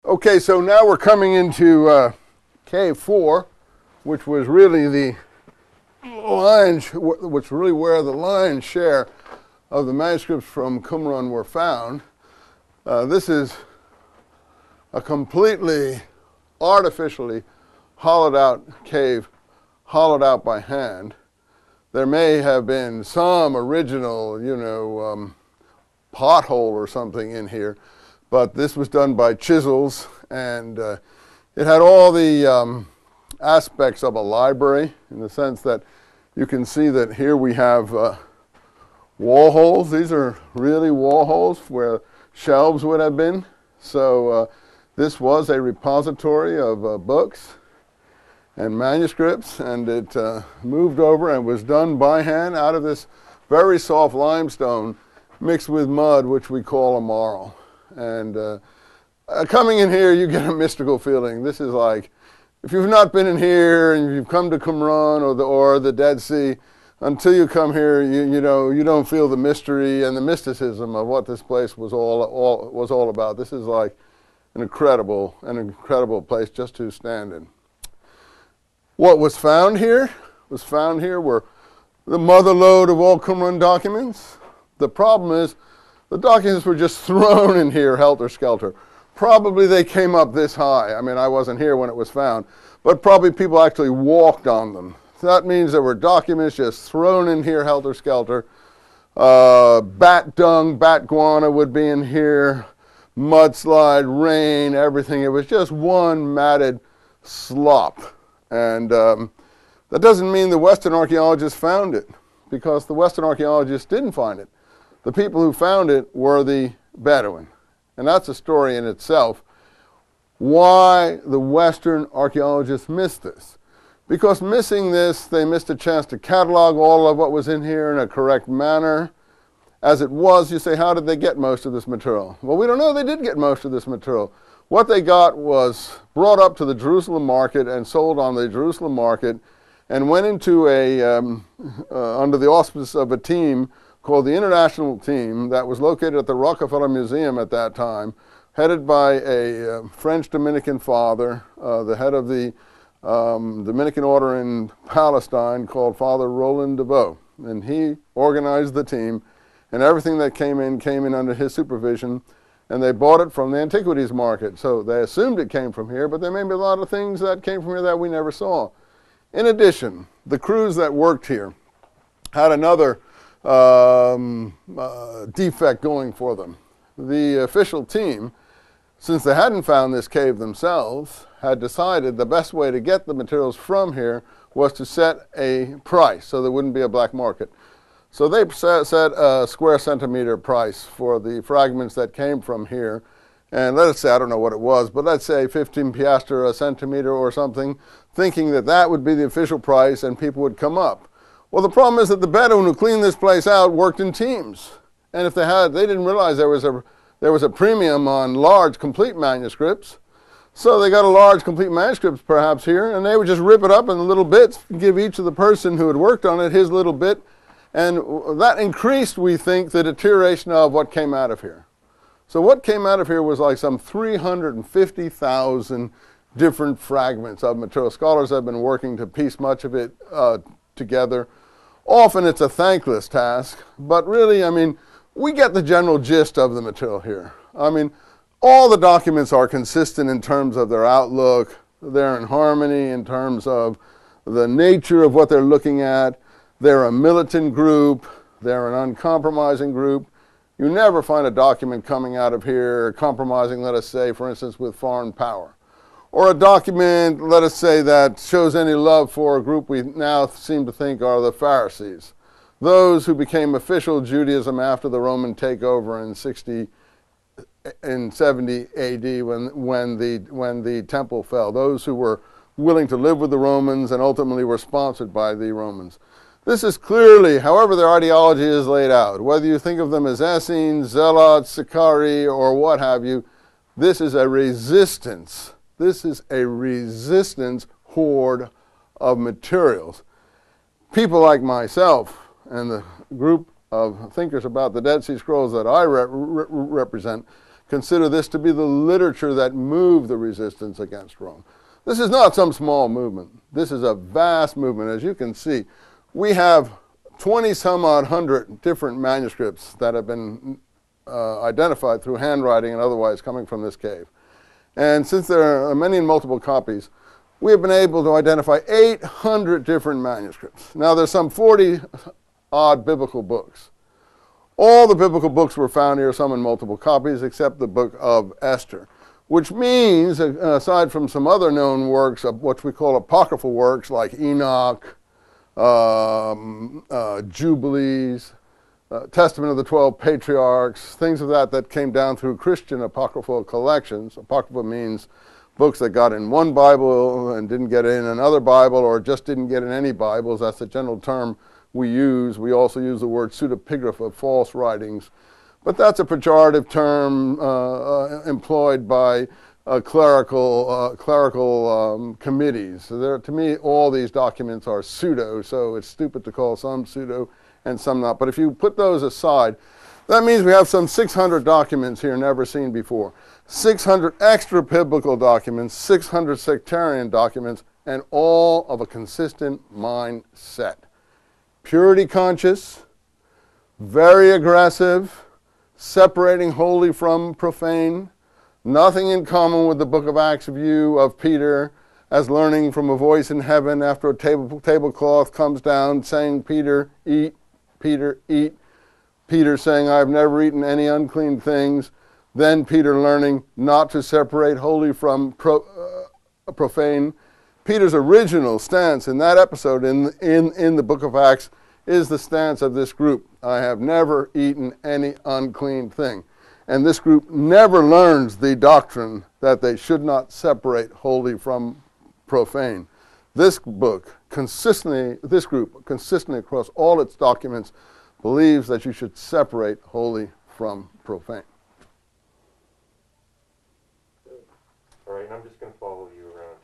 Okay, so now we're coming into cave 4, which was really the where the lion's share of the manuscripts from Qumran were found. This is a completely artificially hollowed out cave, hollowed out by hand. There may have been some original, pothole or something in here, but this was done by chisels, and it had all the aspects of a library in the sense that you can see that here we have wall holes. These are really wall holes where shelves would have been. So this was a repository of books and manuscripts, and it moved over and was done by hand out of this very soft limestone mixed with mud, which we call a marl. And coming in here, you get a mystical feeling. This is like, if you've not been in here and you've come to Qumran or the Dead Sea, until you come here, you don't feel the mystery and the mysticism of what this place was all about. This is like an incredible place just to stand in. What was found here were the mother lode of all Qumran documents. The problem is the documents were just thrown in here helter-skelter. Probably they came up this high. I mean, I wasn't here when it was found, but probably people actually walked on them. So that means there were documents just thrown in here helter-skelter. Bat dung, bat guano would be in here, mudslide, rain, everything. It was just one matted slop. And that doesn't mean the Western archaeologists found it, because the Western archaeologists didn't find it. The people who found it were the Bedouin. And that's a story in itself. Why the Western archaeologists missed this? Because missing this, they missed a chance to catalog all of what was in here in a correct manner. As it was, you say, how did they get most of this material? Well, we don't know. They did get most of this material. What they got was brought up to the Jerusalem market and sold on the Jerusalem market, and went into under the auspices of a team called the International Team that was located at the Rockefeller Museum at that time, headed by a French Dominican father, the head of the Dominican order in Palestine, called Father Roland DeVoe. And he organized the team, and everything that came in under his supervision, and they bought it from the antiquities market. So they assumed it came from here, but there may be a lot of things that came from here that we never saw. In addition, the crews that worked here had another defect going for them. The official team, since they hadn't found this cave themselves, had decided the best way to get the materials from here was to set a price so there wouldn't be a black market. So they set a square centimeter price for the fragments that came from here. And let's say, I don't know what it was, but let's say 15 piastres a centimeter or something, thinking that that would be the official price and people would come up. Well, the problem is that the Bedouin who cleaned this place out worked in teams. And if they didn't realize there was a premium on large, complete manuscripts. So they got a large, complete manuscript perhaps here, and they would just rip it up into little bits, give each of the person who had worked on it his little bit. And that increased, we think, the deterioration of what came out of here. So what came out of here was like some 350,000 different fragments of material. Scholars have been working to piece much of it together. Often it's a thankless task, but really, I mean, we get the general gist of the material here. I mean, all the documents are consistent in terms of their outlook. They're in harmony in terms of the nature of what they're looking at. They're a militant group. They're an uncompromising group. You never find a document coming out of here compromising, let us say, for instance, with foreign power. Or a document, let us say, that shows any love for a group we now seem to think are the Pharisees, those who became official Judaism after the Roman takeover in 70 AD when the temple fell, those who were willing to live with the Romans and ultimately were sponsored by the Romans. This is clearly, however their ideology is laid out, whether you think of them as Essenes, Zealots, Sicarii, or what have you, this is a resistance. This is a resistance horde of materials. People like myself and the group of thinkers about the Dead Sea Scrolls that I represent consider this to be the literature that moved the resistance against Rome. This is not some small movement. This is a vast movement. As you can see, we have 20-some-odd hundred different manuscripts that have been identified through handwriting and otherwise coming from this cave. And since there are many and multiple copies, we have been able to identify 800 different manuscripts. Now, there's some 40-odd biblical books. All the biblical books were found here, some in multiple copies, except the book of Esther, which means, aside from some other known works of what we call apocryphal works like Enoch, Jubilees, Testament of the 12 Patriarchs, things of that came down through Christian apocryphal collections. Apocryphal means books that got in one Bible and didn't get in another Bible, or just didn't get in any Bibles. That's the general term we use. We also use the word pseudepigrapha, false writings. But that's a pejorative term employed by clerical committees. So to me, all these documents are pseudo, so it's stupid to call some pseudo and some not. But if you put those aside, that means we have some 600 documents here never seen before. 600 extra biblical documents, 600 sectarian documents, and all of a consistent mindset. Purity conscious, very aggressive, separating holy from profane, nothing in common with the book of Acts view of Peter as learning from a voice in heaven after a tablecloth comes down saying, Peter, eat, Peter, eat. Peter saying, I've never eaten any unclean things. Then Peter learning not to separate holy from profane. Peter's original stance in that episode in the book of Acts is the stance of this group. I have never eaten any unclean thing. And this group never learns the doctrine that they should not separate holy from profane. This group consistently across all its documents believes that you should separate holy from profane. All right, and I'm just going to follow you around